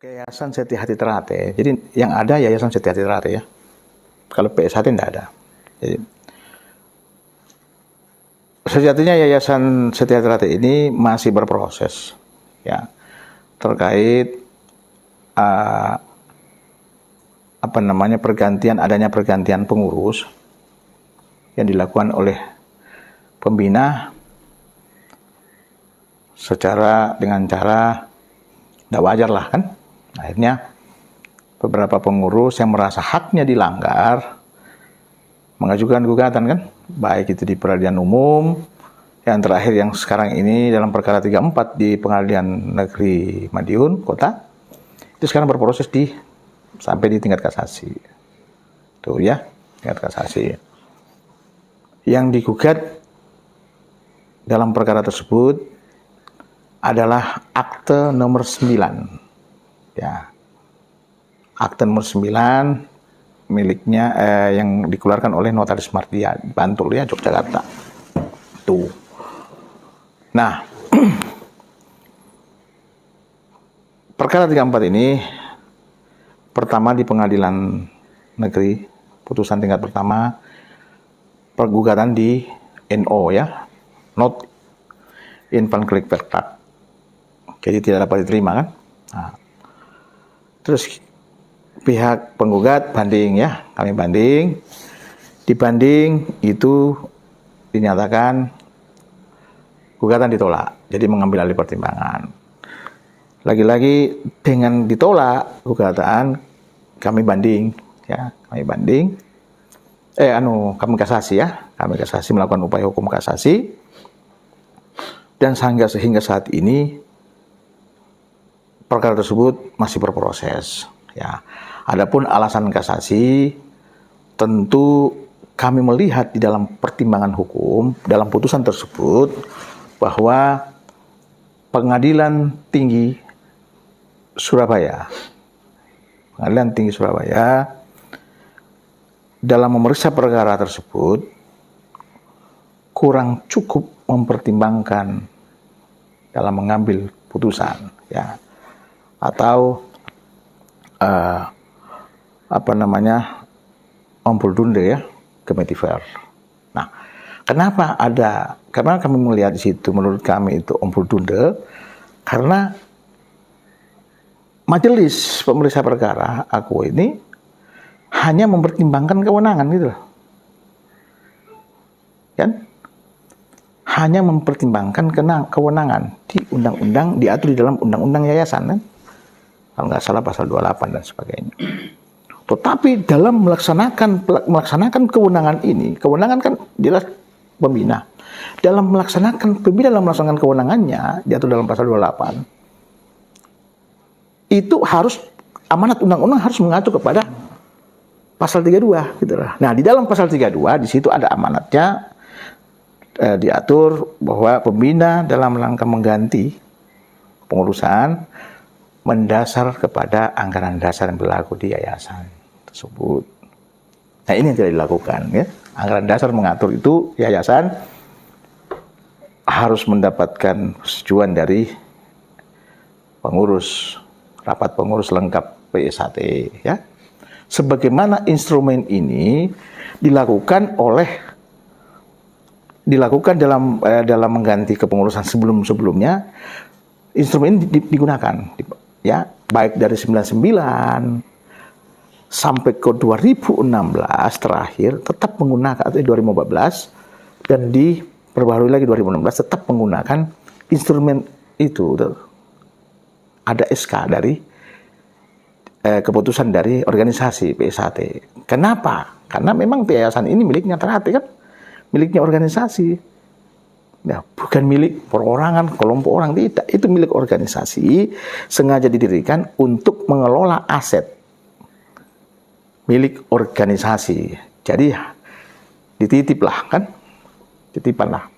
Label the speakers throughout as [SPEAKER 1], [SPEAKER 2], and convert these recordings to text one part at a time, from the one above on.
[SPEAKER 1] Yayasan Seti Hati Ternate. Jadi yang ada Yayasan Seti Hati Ternate ya. Kalau PSHT tidak ada. Jadi, sejatinya Yayasan Seti Hati Ternate ini masih berproses ya terkait adanya pergantian pengurus yang dilakukan oleh pembina secara dengan cara tidak wajar lah kan. Akhirnya beberapa pengurus yang merasa haknya dilanggar mengajukan gugatan kan, baik itu di peradilan umum, yang terakhir yang sekarang ini dalam perkara 34 di Pengadilan Negeri Madiun Kota, itu sekarang berproses sampai di tingkat kasasi. Tuh ya, tingkat kasasi. Yang digugat dalam perkara tersebut adalah akte nomor 9. Ya. Akte nomor 9 miliknya yang dikeluarkan oleh Notaris Martia Bantul ya, Yogyakarta. Tuh. Nah, perkara 34 ini pertama di Pengadilan Negeri, putusan tingkat pertama, pergugatan di NO ya, not in conflict verdict. Jadi tidak dapat diterima kan? Nah, terus pihak penggugat banding ya, kami banding. Dibanding itu dinyatakan gugatan ditolak, jadi mengambil alih pertimbangan. Lagi-lagi dengan ditolak gugatan, kami banding ya, kami kasasi ya, kami kasasi melakukan upaya hukum kasasi, dan sehingga saat ini perkara tersebut masih berproses ya. Adapun alasan kasasi, tentu kami melihat di dalam pertimbangan hukum dalam putusan tersebut bahwa Pengadilan Tinggi Surabaya dalam memeriksa perkara tersebut kurang cukup mempertimbangkan dalam mengambil putusan ya, atau Ompoldoende ya, Kemetiver. Nah, karena kami melihat di situ, menurut kami itu Ompoldoende, karena majelis pemeriksa perkara aku ini hanya mempertimbangkan kewenangan gitu loh. Kan? Hanya mempertimbangkan kewenangan di undang-undang, diatur di dalam undang-undang yayasan kan? Kalau nggak salah pasal 28 dan sebagainya. Tetapi dalam melaksanakan kewenangan ini, kewenangan kan jelas pembina. Dalam melaksanakan kewenangannya, diatur dalam pasal 28, itu harus amanat undang-undang harus mengacu kepada pasal 32 gitu lah. Nah, di dalam pasal 32 di situ ada amanatnya, diatur bahwa pembina dalam rangka mengganti pengurusan mendasar kepada anggaran dasar yang berlaku di yayasan tersebut. Nah, ini yang tidak dilakukan ya. Anggaran dasar mengatur itu yayasan harus mendapatkan persetujuan dari pengurus, rapat pengurus lengkap PSHT ya. Sebagaimana instrumen ini dilakukan dalam mengganti kepengurusan sebelumnya, instrumen ini digunakan ya, baik dari 99 sampai ke 2016 terakhir tetap menggunakan, atau 2014 dan diperbaharui lagi 2016 tetap menggunakan instrumen itu. Ada SK dari keputusan dari organisasi PSHT. Kenapa? Karena memang yayasan ini miliknya Ternate kan, miliknya organisasi. Nah, bukan milik perorangan, kelompok orang, tidak. Itu milik organisasi, sengaja didirikan untuk mengelola aset milik organisasi. Jadi dititiplah kan, titipanlah.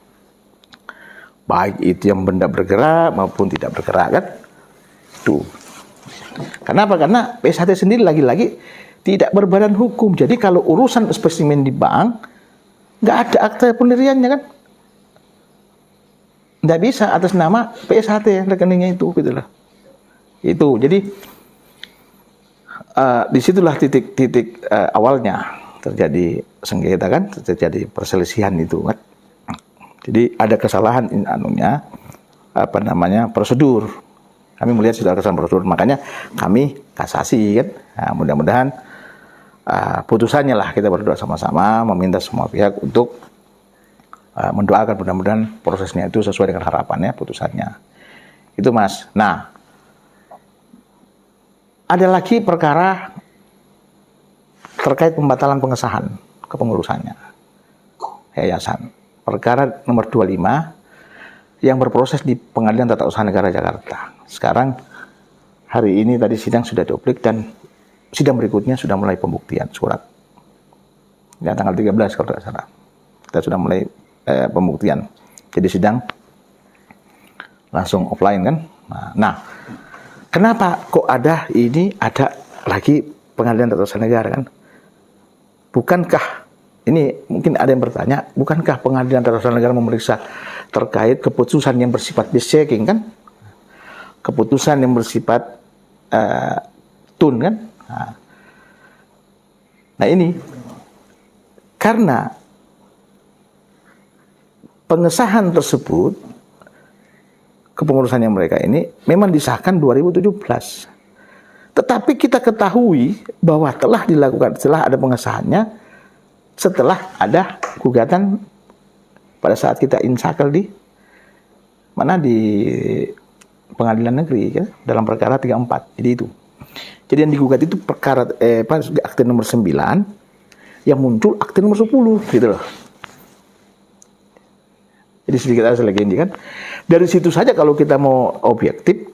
[SPEAKER 1] Baik itu yang benda bergerak maupun tidak bergerak kan. Tuh. Kenapa? Karena PSHT sendiri lagi-lagi tidak berbadan hukum. Jadi kalau urusan spesimen di bank, nggak ada akte pendiriannya kan. Nggak bisa atas nama PSHT rekeningnya itu gitu loh. Itu jadi disitulah titik-titik awalnya terjadi sengketa kan, terjadi perselisihan itu kan. Jadi ada kesalahan prosedur. Kami melihat sudah ada kesalahan prosedur, makanya kami kasasi kan. Nah, mudah-mudahan putusannya lah kita berdoa sama-sama, meminta semua pihak untuk mendoakan mudah-mudahan prosesnya itu sesuai dengan harapannya, putusannya. Itu Mas. Nah, ada lagi perkara terkait pembatalan pengesahan kepengurusannya yayasan. Perkara nomor 25 yang berproses di Pengadilan Tata Usaha Negara Jakarta. Sekarang hari ini tadi sidang sudah dioplik dan sidang berikutnya sudah mulai pembuktian surat. Ya, tanggal 13 kalau tidak salah. Kita sudah mulai pembuktian. Jadi sidang langsung offline kan. Nah, kenapa kok ada lagi Pengadilan Tata Usaha Negara kan? Bukankah, ini mungkin ada yang bertanya, bukankah Pengadilan Tata Usaha Negara memeriksa terkait keputusan yang bersifat base checking kan? Keputusan yang bersifat tun kan? Nah ini, karena pengesahan tersebut, kepengurusannya mereka ini memang disahkan 2017. Tetapi kita ketahui bahwa telah dilakukan, setelah ada pengesahannya, setelah ada gugatan pada saat kita insakel di pengadilan negeri ya, dalam perkara 34. Jadi itu. Jadi yang digugat itu perkara akte nomor 9 yang muncul akte nomor 10 gitu loh. Jadi sedikit lagi ini kan. Dari situ saja kalau kita mau objektif,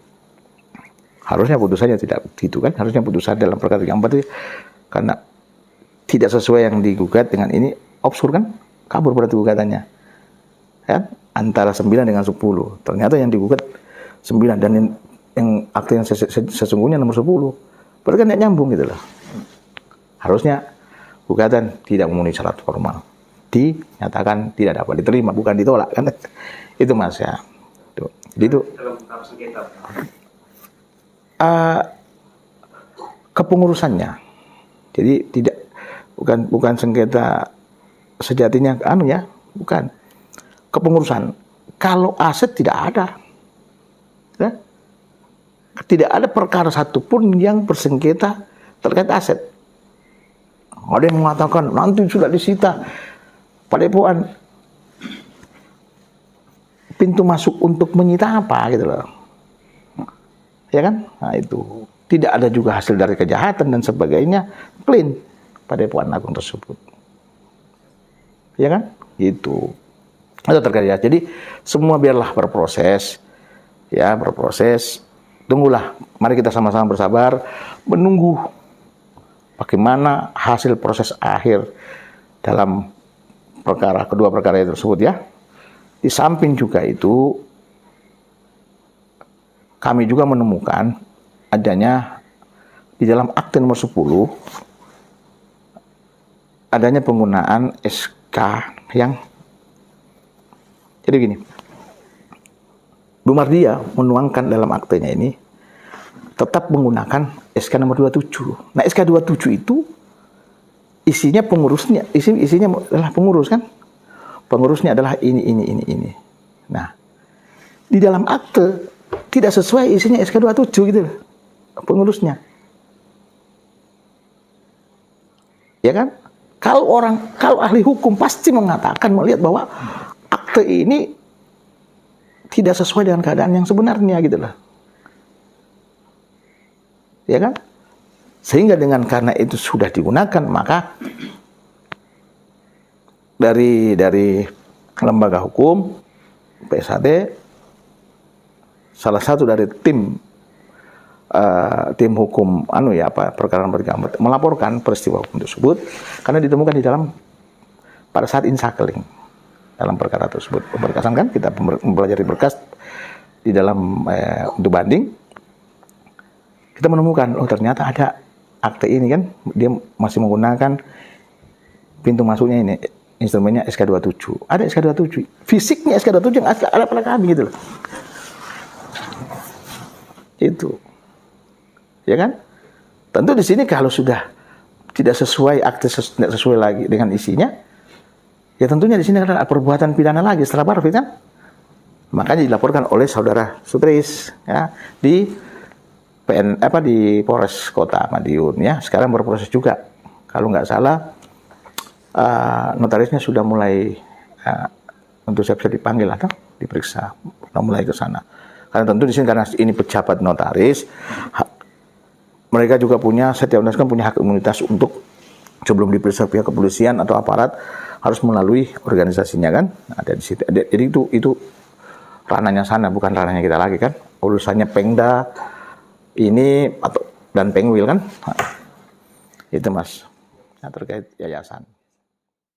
[SPEAKER 1] harusnya putusannya tidak gitu kan. Harusnya putusan dalam perkara 34 itu karena tidak sesuai yang digugat dengan ini, absurd kan? Kabur berarti gugatannya. Ya, antara 9 dengan 10. Ternyata yang digugat 9 dan yang akte yang sesungguhnya nomor 10. Berarti kan tidak nyambung gitu loh. Harusnya gugatan tidak memenuhi syarat formal, dinyatakan tidak dapat diterima, bukan ditolak kan. Itu Mas ya. Tuh. Jadi itu kepengurusannya. Jadi bukan sengketa sejatinya bukan. Kepengurusan. Kalau aset tidak ada. Ya? Tidak ada perkara satupun yang bersengketa terkait aset. Ada yang mengatakan nanti sudah disita Padepokan, pintu masuk untuk menyita apa gitu loh. Ya kan? Nah itu. Tidak ada juga hasil dari kejahatan dan sebagainya, clean Padepokan Agung tersebut. Ya kan? Itu. Itu terkait ya. Jadi semua biarlah berproses. Ya, berproses. Tunggulah. Mari kita sama-sama bersabar menunggu bagaimana hasil proses akhir dalam kedua perkara tersebut ya. Di samping juga itu, kami juga menemukan adanya di dalam akte nomor 10 adanya penggunaan SK yang jadi gini. Bu Mardia menuangkan dalam aktenya ini tetap menggunakan SK nomor 27. Nah, SK 27 itu isinya pengurusnya, isinya adalah pengurus kan? Pengurusnya adalah ini. Nah, di dalam akte tidak sesuai isinya SK 27 gitu loh. Pengurusnya. Ya kan? Kalau ahli hukum pasti mengatakan, melihat bahwa akte ini tidak sesuai dengan keadaan yang sebenarnya gitu loh. Ya kan? Sehingga karena itu sudah digunakan, maka dari lembaga hukum PSHT, salah satu dari tim hukum perkara melaporkan peristiwa hukum tersebut karena ditemukan di dalam pada saat insakeling dalam perkara tersebut. Pemberkasan kan kita mempelajari berkas di dalam untuk banding, kita menemukan ternyata ada akte ini kan, dia masih menggunakan pintu masuknya ini, instrumennya SK27. Ada SK27. Fisiknya SK27 yang ada pada kami gitu loh. Itu. Ya kan? Tentu di sini kalau sudah tidak sesuai akte tidak sesuai lagi dengan isinya, ya tentunya di sini ada perbuatan pidana lagi setelah Barfit kan. Makanya dilaporkan oleh saudara Sutris ya di di Polres Kota Madiun ya. Sekarang berproses juga. Kalau nggak salah notarisnya sudah mulai untuk siap-siap dipanggil atau diperiksa, sudah mulai ke sana. Karena tentu di sini karena ini pejabat notaris, mereka juga punya, setiap notaris kan punya hak imunitas untuk sebelum diperiksa pihak kepolisian atau aparat harus melalui organisasinya kan, ada di situ. Jadi itu ranahnya sana, bukan ranahnya kita lagi kan. Urusannya Pengda ini dan Pengwil kan, itu Mas, yang terkait yayasan.